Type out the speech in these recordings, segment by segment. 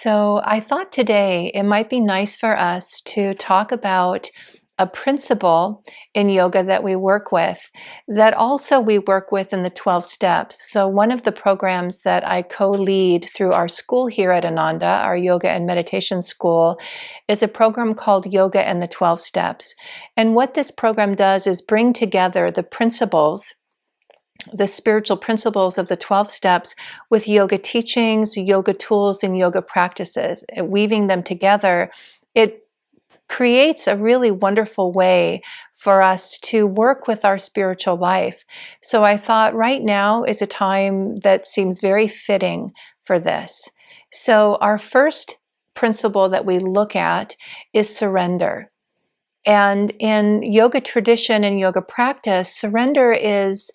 So I thought today it might be nice for us to talk about a principle in yoga that we work with, that also we work with in the 12 steps. So one of the programs that I co-lead through our school here at Ananda, our yoga and meditation school, is a program called Yoga and the 12 Steps. And what this program does is bring together the spiritual principles of the 12 steps with yoga teachings, yoga tools, and yoga practices. Weaving them together, it creates a really wonderful way for us to work with our spiritual life. So I thought right now is a time that seems very fitting for this. So our first principle that we look at is surrender. And in yoga tradition and yoga practice, surrender is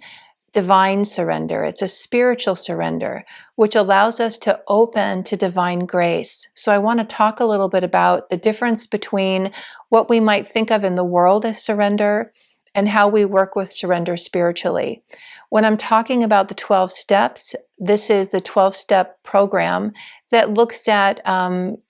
divine surrender. It's a spiritual surrender, which allows us to open to divine grace. So I want to talk a little bit about the difference between what we might think of in the world as surrender and how we work with surrender spiritually. When I'm talking about the 12 steps, this is the 12-step program that looks at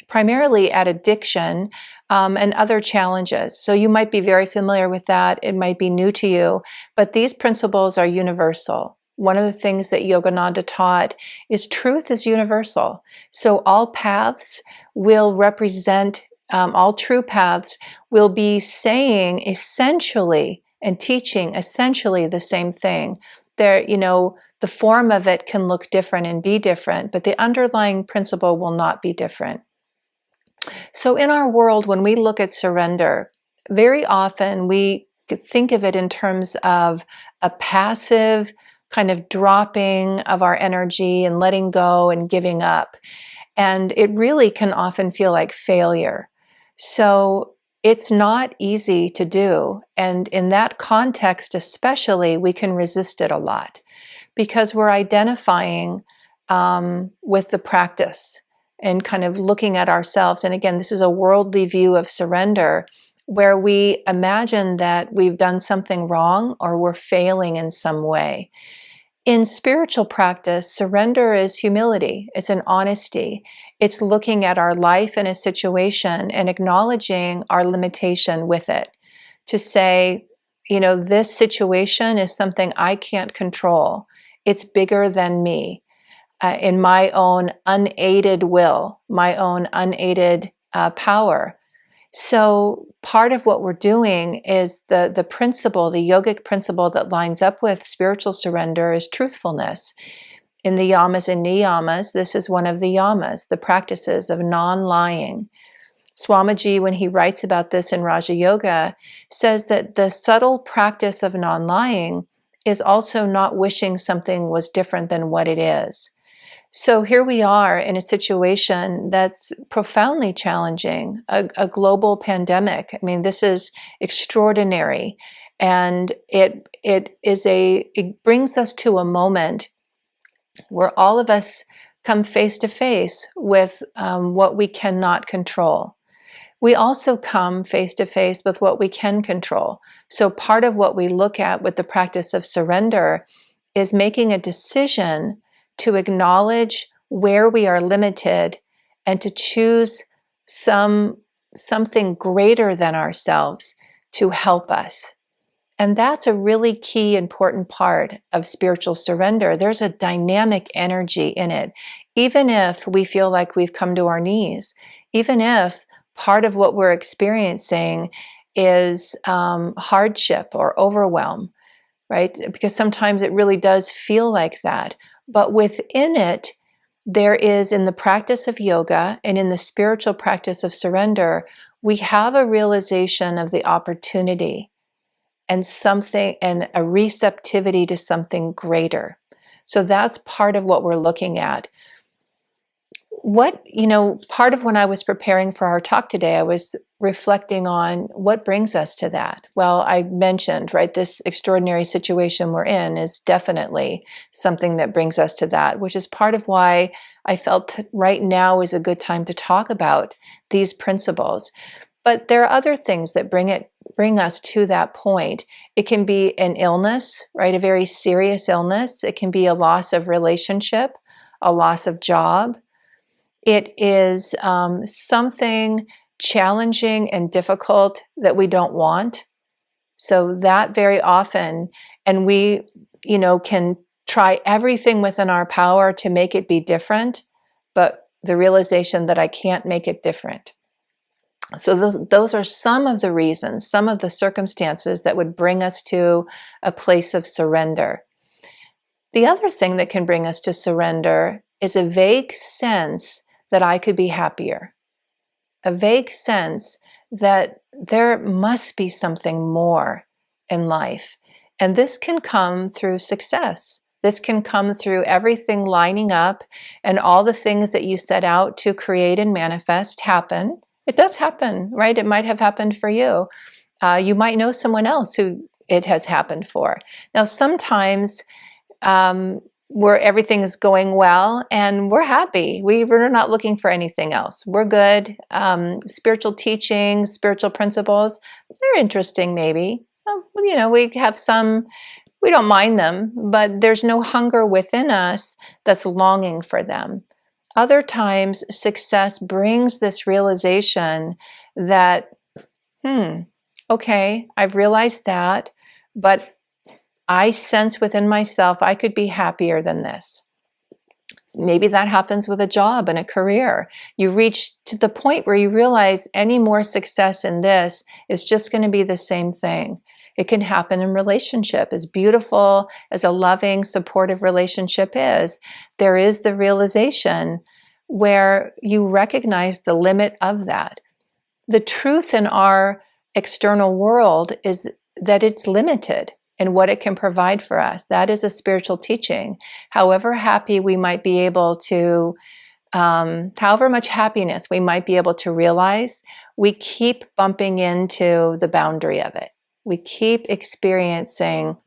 primarily at addiction and other challenges. So you might be very familiar with that. It might be new to you, but these principles are universal. One of the things that Yogananda taught is truth is universal. So all paths will represent, all true paths will be saying essentially and teaching essentially the same thing. There, the form of it can look different and be different, but the underlying principle will not be different. So in our world, when we look at surrender, very often we think of it in terms of a passive kind of dropping of our energy and letting go and giving up. And it really can often feel like failure. So it's not easy to do. And in that context especially, we can resist it a lot because we're identifying with the practice and kind of looking at ourselves. And again, this is a worldly view of surrender where we imagine that we've done something wrong or we're failing in some way. In spiritual practice, surrender is humility. It's an honesty. It's looking at our life and a situation and acknowledging our limitation with it. To say, this situation is something I can't control. It's bigger than me. In my own unaided will, my own unaided power. So part of what we're doing is the principle, the yogic principle that lines up with spiritual surrender is truthfulness. In the yamas and niyamas, this is one of the yamas, the practices of non-lying. Swamiji, when he writes about this in Raja Yoga, says that the subtle practice of non-lying is also not wishing something was different than what it is. So here we are in a situation that's profoundly challenging, a global pandemic. I mean, this is extraordinary. And it brings us to a moment where all of us come face to face with what we cannot control. We also come face to face with what we can control. So part of what we look at with the practice of surrender is making a decision to acknowledge where we are limited and to choose something greater than ourselves to help us. And that's a really key, important part of spiritual surrender. There's a dynamic energy in it. Even if we feel like we've come to our knees, even if part of what we're experiencing is hardship or overwhelm, right? Because sometimes it really does feel like that. But within it, there is, in the practice of yoga and in the spiritual practice of surrender, we have a realization of the opportunity and a receptivity to something greater. So that's part of what we're looking at. Part of when I was preparing for our talk today, I was reflecting on what brings us to that. Well, I mentioned, right, this extraordinary situation we're in is definitely something that brings us to that, which is part of why I felt right now is a good time to talk about these principles. But there are other things that bring us to that point. It can be an illness, right, a very serious illness. It can be a loss of relationship, a loss of job. it is something challenging and difficult that we don't want. So that very often, and we, can try everything within our power to make it be different, but the realization that I can't make it different. So those are some of the reasons, some of the circumstances that would bring us to a place of surrender. The other thing that can bring us to surrender is a vague sense that I could be happier, a vague sense that there must be something more in life. And this can come through success. This can come through everything lining up and all the things that you set out to create and manifest happen. It does happen, right? It might have happened for you. You might know someone else who it has happened for. Now, sometimes where everything is going well and we're happy. We're not looking for anything else. We're good. Spiritual teachings, spiritual principles, they're interesting maybe. We have some, we don't mind them, but there's no hunger within us that's longing for them. Other times, success brings this realization that, okay, I've realized that, but I sense within myself I could be happier than this. Maybe that happens with a job and a career. You reach to the point where you realize any more success in this is just going to be the same thing. It can happen in relationship. As beautiful as a loving, supportive relationship is, there is the realization where you recognize the limit of that. The truth in our external world is that it's limited in what it can provide for us. That is a spiritual teaching. However happy we might be able to, however much happiness we might be able to realize, we keep bumping into the boundary of it. We keep experiencing,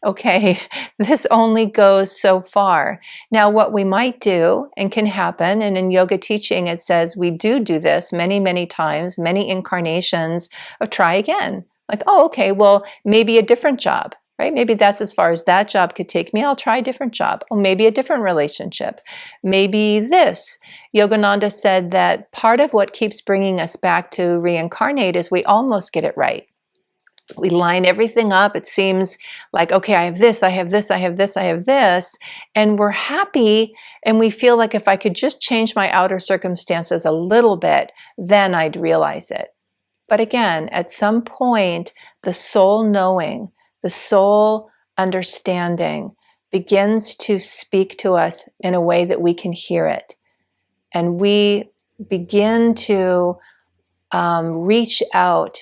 okay, this only goes so far. Now, what we might do and can happen, and in yoga teaching it says we do this many, many times, many incarnations of try again. Like, oh, okay, well, maybe a different job, right? Maybe that's as far as that job could take me. I'll try a different job. Oh, maybe a different relationship. Maybe this. Yogananda said that part of what keeps bringing us back to reincarnate is we almost get it right. We line everything up. It seems like, okay, I have this, I have this, I have this, I have this. And we're happy. And we feel like if I could just change my outer circumstances a little bit, then I'd realize it. But again, at some point, the soul knowing, the soul understanding begins to speak to us in a way that we can hear it. And we begin to reach out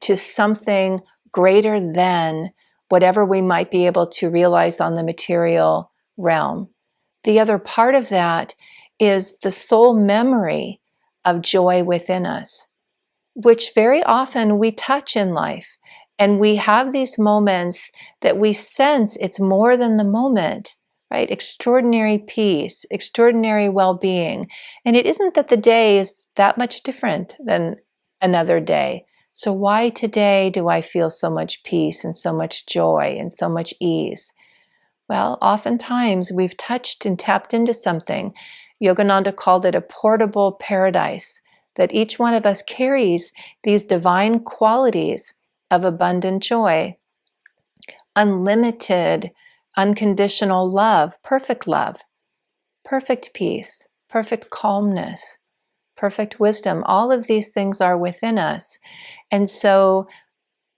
to something greater than whatever we might be able to realize on the material realm. The other part of that is the soul memory of joy within us, which very often we touch in life. And we have these moments that we sense it's more than the moment, right? Extraordinary peace, extraordinary well-being. And it isn't that the day is that much different than another day. So why today do I feel so much peace and so much joy and so much ease? Well, oftentimes we've touched and tapped into something. Yogananda called it a portable paradise, that each one of us carries these divine qualities of abundant joy, unlimited, unconditional love, perfect peace, perfect calmness, perfect wisdom. All of these things are within us. And so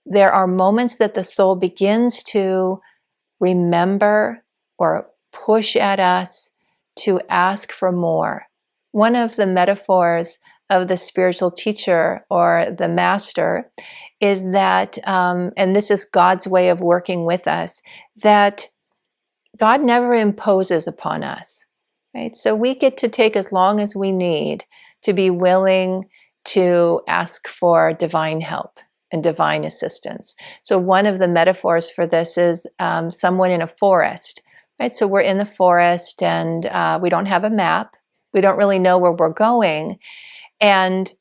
there are moments that the soul begins to remember or push at us to ask for more. One of the metaphors of the spiritual teacher or the master is that, and this is God's way of working with us, that God never imposes upon us, right? So we get to take as long as we need to be willing to ask for divine help and divine assistance. So one of the metaphors for this is someone in a forest, right? So we're in the forest and we don't have a map. We don't really know where we're going. And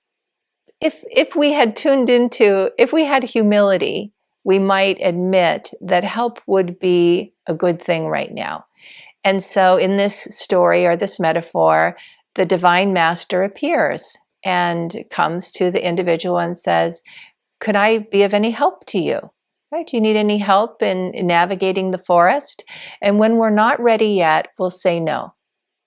if we had if we had humility, we might admit that help would be a good thing right now. And so in this story or this metaphor, the divine master appears and comes to the individual and says, could I be of any help to you? Right? Do you need any help in navigating the forest? And when we're not ready yet, we'll say no.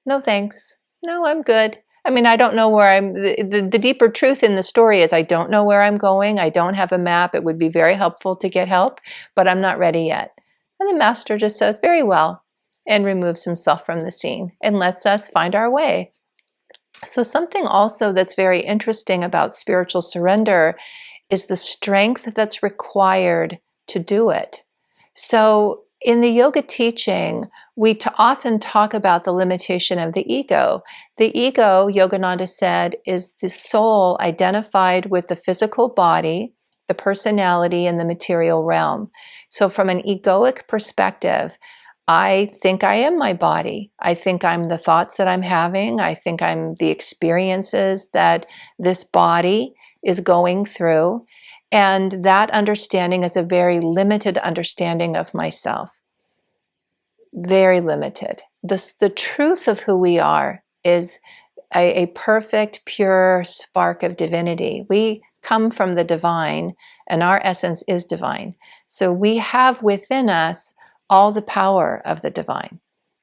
No, thanks. No, I'm good. I mean, I don't know where the deeper truth in the story is I don't know where I'm going. I don't have a map. It would be very helpful to get help, but I'm not ready yet. And the master just says, very well, and removes himself from the scene and lets us find our way. So something also that's very interesting about spiritual surrender is the strength that's required to do it. So in the yoga teaching, we often talk about the limitation of the ego. The ego, Yogananda said, is the soul identified with the physical body, the personality, and the material realm. So from an egoic perspective, I think I am my body. I think I'm the thoughts that I'm having. I think I'm the experiences that this body is going through. And that understanding is a very limited understanding of myself. Very limited. The truth of who we are is a perfect, pure spark of divinity. We come from the divine, and our essence is divine. So we have within us all the power of the divine.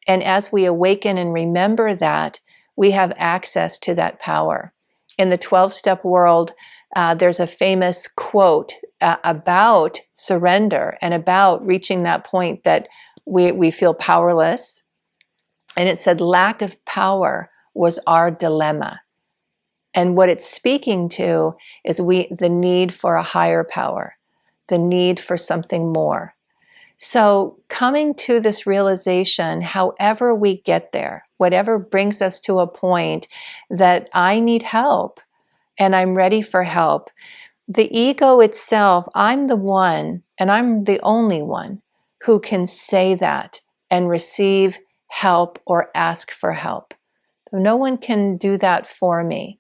And as we awaken and remember that, we have access to that power. In the 12-step world, there's a famous quote about surrender and about reaching that point that we feel powerless. And it said, lack of power was our dilemma. And what it's speaking to is the need for a higher power, the need for something more. So coming to this realization, however we get there, whatever brings us to a point that I need help and I'm ready for help, the ego itself, I'm the one, and I'm the only one who can say that and receive help or ask for help. No one can do that for me.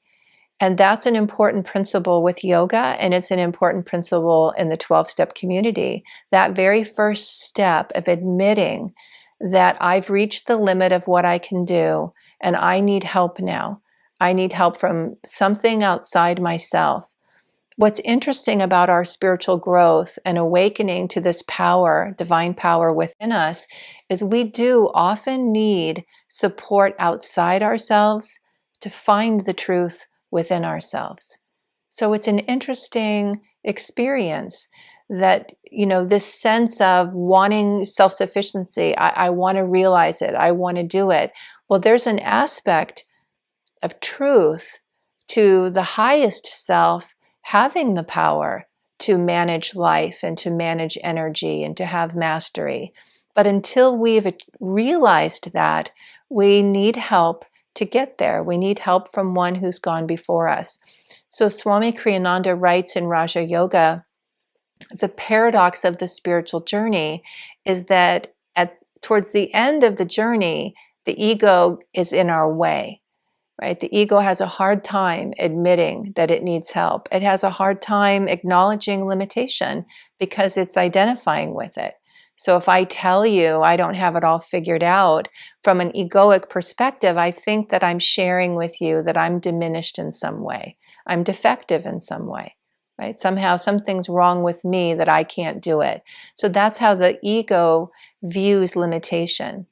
And that's an important principle with yoga, and it's an important principle in the 12-step community. That very first step of admitting that I've reached the limit of what I can do, and I need help now. I need help from something outside myself. What's interesting about our spiritual growth and awakening to this power, divine power within us, is we do often need support outside ourselves to find the truth within ourselves. So it's an interesting experience that, this sense of wanting self-sufficiency, I want to realize it, I want to do it. Well, there's an aspect of truth to the highest self having the power to manage life and to manage energy and to have mastery. But until we've realized that, we need help to get there. We need help from one who's gone before us. So Swami Kriyananda writes in Raja Yoga, the paradox of the spiritual journey is that towards the end of the journey, the ego is in our way. Right? The ego has a hard time admitting that it needs help. It has a hard time acknowledging limitation because it's identifying with it. So if I tell you I don't have it all figured out, from an egoic perspective, I think that I'm sharing with you that I'm diminished in some way. I'm defective in some way. Right? Somehow something's wrong with me that I can't do it. So that's how the ego views limitation.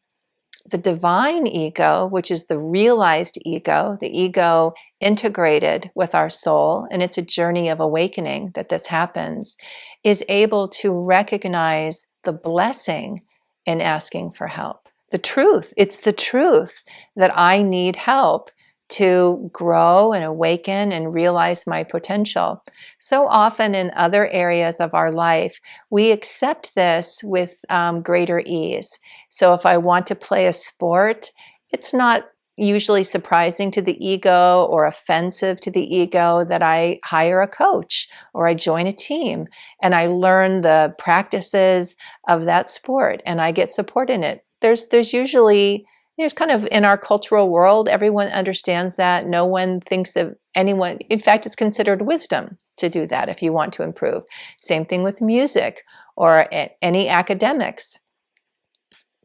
The divine ego, which is the realized ego, the ego integrated with our soul, and it's a journey of awakening that this happens, is able to recognize the blessing in asking for help. The truth, it's the truth that I need help to grow and awaken and realize my potential. So often in other areas of our life, we accept this with greater ease. So if I want to play a sport, it's not usually surprising to the ego or offensive to the ego that I hire a coach or I join a team and I learn the practices of that sport and I get support in it. There's usually, it's kind of in our cultural world, everyone understands that. No one thinks of anyone. In fact, it's considered wisdom to do that if you want to improve. Same thing with music or any academics.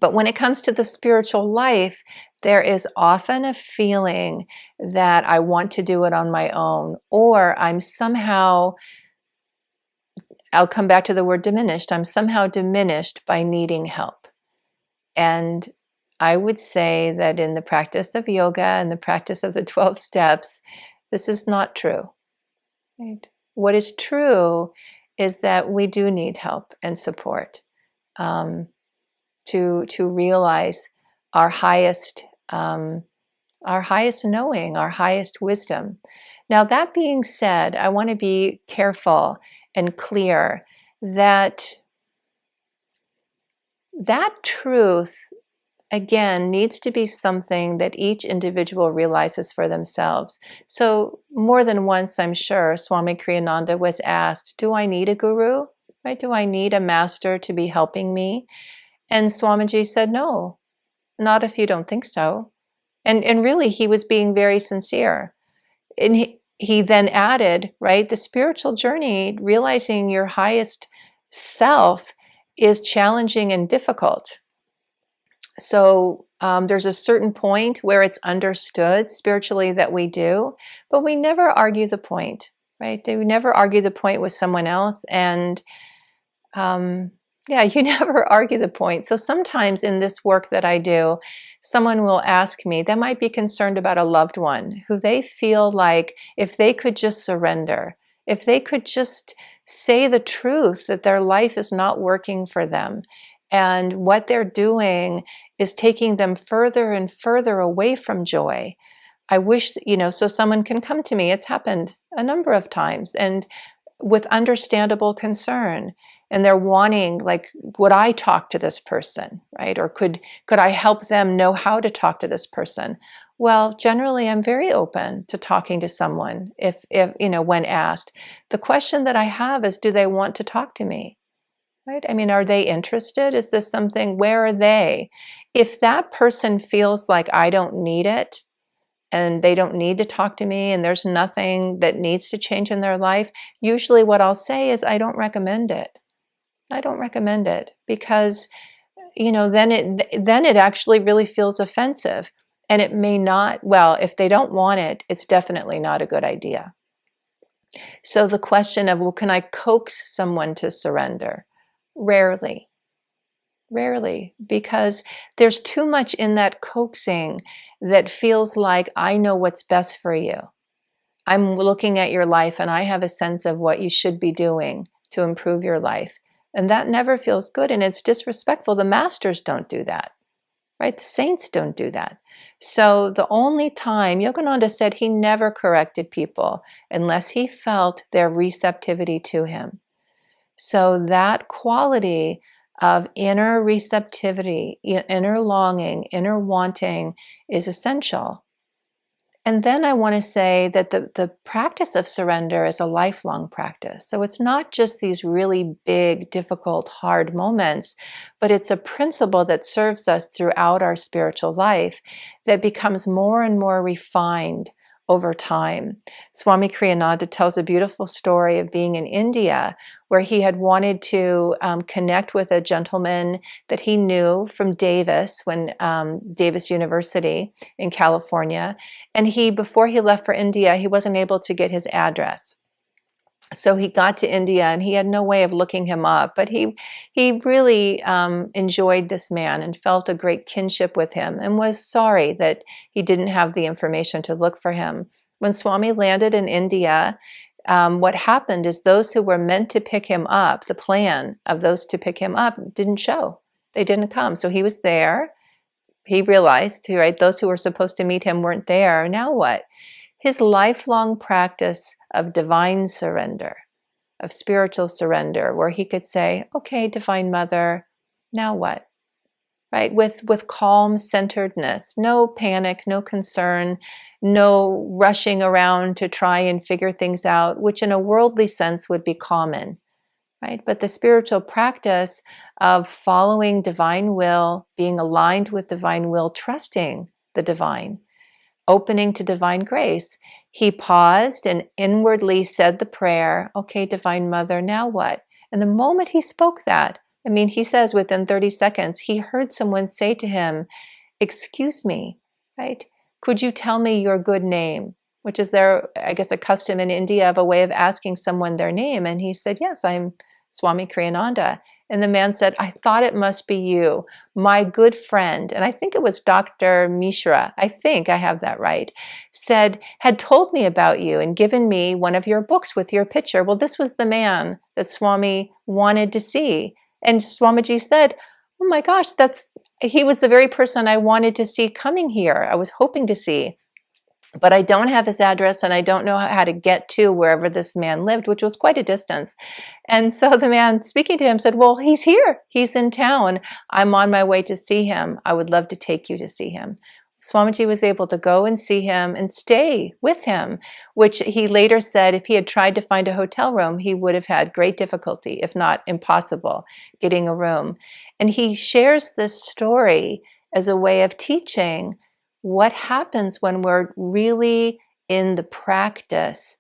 But when it comes to the spiritual life, there is often a feeling that I want to do it on my own, or I'm somehow, I'll come back to the word diminished, I'm somehow diminished by needing help. And I would say that in the practice of yoga and the practice of the 12 steps, this is not true. Right? What is true is that we do need help and support to realize our highest knowing, our highest wisdom. Now, that being said, I want to be careful and clear that that truth, again, needs to be something that each individual realizes for themselves. So more than once, I'm sure, Swami Kriyananda was asked, do I need a guru? Right? Do I need a master to be helping me? And Swamiji said, no, not if you don't think so. And really, he was being very sincere. And he then added, right, the spiritual journey, realizing your highest self, is challenging and difficult. So there's a certain point where it's understood spiritually that we do, but we never argue the point, right? We never argue the point with someone else. And yeah, you never argue the point. So sometimes in this work that I do, someone will ask me, they might be concerned about a loved one who they feel like if they could just surrender, if they could just say the truth that their life is not working for them and what they're doing is taking them further and further away from joy. I wish, so someone can come to me. It's happened a number of times and with understandable concern. And they're wanting, like, would I talk to this person, right? Or could I help them know how to talk to this person? Well, generally, I'm very open to talking to someone if when asked. The question that I have is, do they want to talk to me? Right? I mean, are they interested? Is this something, where are they? If that person feels like I don't need it, and they don't need to talk to me, and there's nothing that needs to change in their life, usually what I'll say is, I don't recommend it. I don't recommend it because, then it actually really feels offensive. And it may not, well, if they don't want it, it's definitely not a good idea. So the question of, well, can I coax someone to surrender? Rarely, because there's too much in that coaxing that feels like I know what's best for you. I'm looking at your life and I have a sense of what you should be doing to improve your life. And that never feels good, and it's disrespectful. The masters don't do that, right? The saints don't do that. So the only time, Yogananda said he never corrected people unless he felt their receptivity to him. So that quality of inner receptivity, inner longing, inner wanting is essential. And then I want to say that the practice of surrender is a lifelong practice. So it's not just these really big, difficult, hard moments, but it's a principle that serves us throughout our spiritual life that becomes more and more refined over time. Swami Kriyananda tells a beautiful story of being in India where he had wanted to connect with a gentleman that he knew from Davis, Davis University in California. And before he left for India, he wasn't able to get his address. So he got to India and he had no way of looking him up, but he really enjoyed this man and felt a great kinship with him and was sorry that he didn't have the information to look for him. When Swami landed in India, what happened is those who were meant to pick him up, the plan of those to pick him up, didn't show. They didn't come. So he was there. He realized, right, those who were supposed to meet him weren't there. Now what? His lifelong practice of divine surrender, of spiritual surrender, where he could say, okay, Divine Mother, now what? Right? With calm centeredness, no panic, no concern, no rushing around to try and figure things out, which in a worldly sense would be common. Right? But the spiritual practice of following divine will, being aligned with divine will, trusting the divine, opening to divine grace, he paused and inwardly said the prayer, okay, Divine Mother, now what? And the moment he spoke that, I mean, he says within 30 seconds, he heard someone say to him, "Excuse me, right? Could you tell me your good name?" Which is their, I guess, a custom in India of a way of asking someone their name. And he said, "Yes, I'm Swami Kriyananda." And the man said, "I thought it must be you, my good friend." And I think it was Dr. Mishra, I think I have that right, had told me about you and given me one of your books with your picture. Well, this was the man that Swami wanted to see. And Swamiji said, "Oh my gosh, he was the very person I wanted to see coming here. I was hoping to see. But I don't have his address and I don't know how to get to wherever this man lived," which was quite a distance. And so the man speaking to him said, "Well, he's here. He's in town. I'm on my way to see him. I would love to take you to see him." Swamiji was able to go and see him and stay with him, which he later said if he had tried to find a hotel room, he would have had great difficulty, if not impossible, getting a room. And he shares this story as a way of teaching what happens when we're really in the practice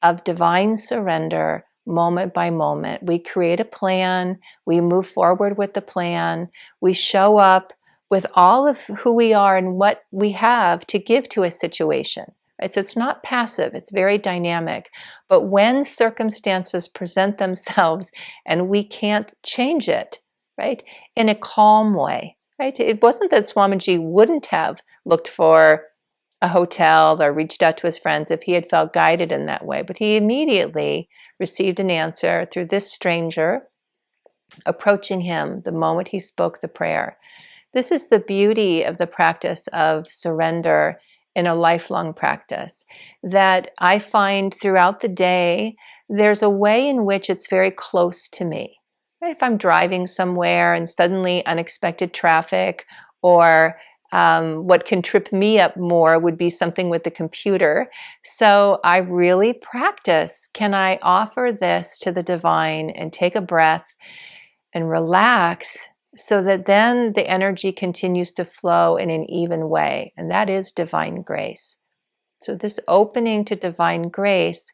of divine surrender moment by moment. We create a plan, we move forward with the plan, we show up with all of who we are and what we have to give to a situation. Right? So it's not passive, it's very dynamic. But when circumstances present themselves and we can't change it, right, in a calm way, right? It wasn't that Swamiji wouldn't have looked for a hotel or reached out to his friends if he had felt guided in that way, but he immediately received an answer through this stranger approaching him the moment he spoke the prayer. This is the beauty of the practice of surrender in a lifelong practice, that I find throughout the day, there's a way in which it's very close to me. Right? If I'm driving somewhere and suddenly unexpected traffic, or what can trip me up more would be something with the computer. So I really practice, can I offer this to the divine and take a breath and relax, so that then the energy continues to flow in an even way. And that is divine grace. So this opening to divine grace,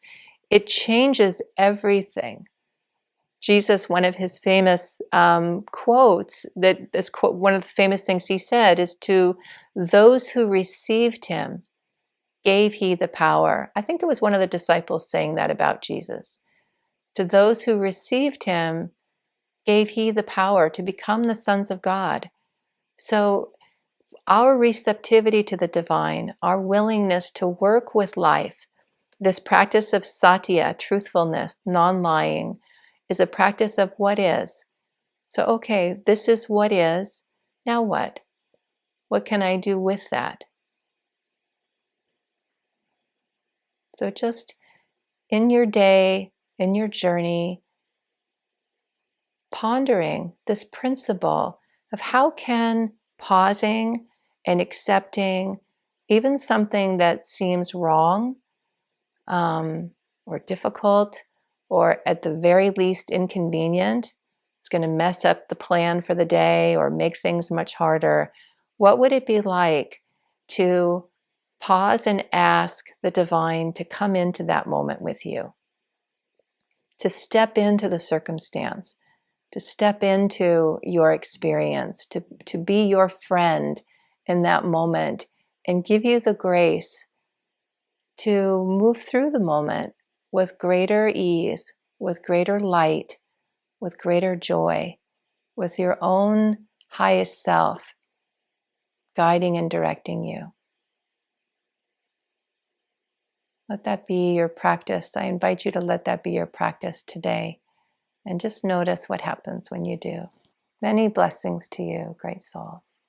it changes everything. Jesus, one of his famous quotes, one of the famous things he said is, "To those who received him, gave he the power." I think it was one of the disciples saying that about Jesus. "To those who received him, gave he the power to become the sons of God." So our receptivity to the divine, our willingness to work with life, this practice of satya, truthfulness, non-lying, is a practice of what is. So, okay, this is what is. Now what? What can I do with that? So just in your day, in your journey, pondering this principle of how can pausing and accepting even something that seems wrong, or difficult, or at the very least inconvenient, it's going to mess up the plan for the day or make things much harder. What would it be like to pause and ask the divine to come into that moment with you, to step into the circumstance, to step into your experience, to be your friend in that moment and give you the grace to move through the moment with greater ease, with greater light, with greater joy, with your own highest self guiding and directing you. Let that be your practice. I invite you to let that be your practice today. And just notice what happens when you do. Many blessings to you, great souls.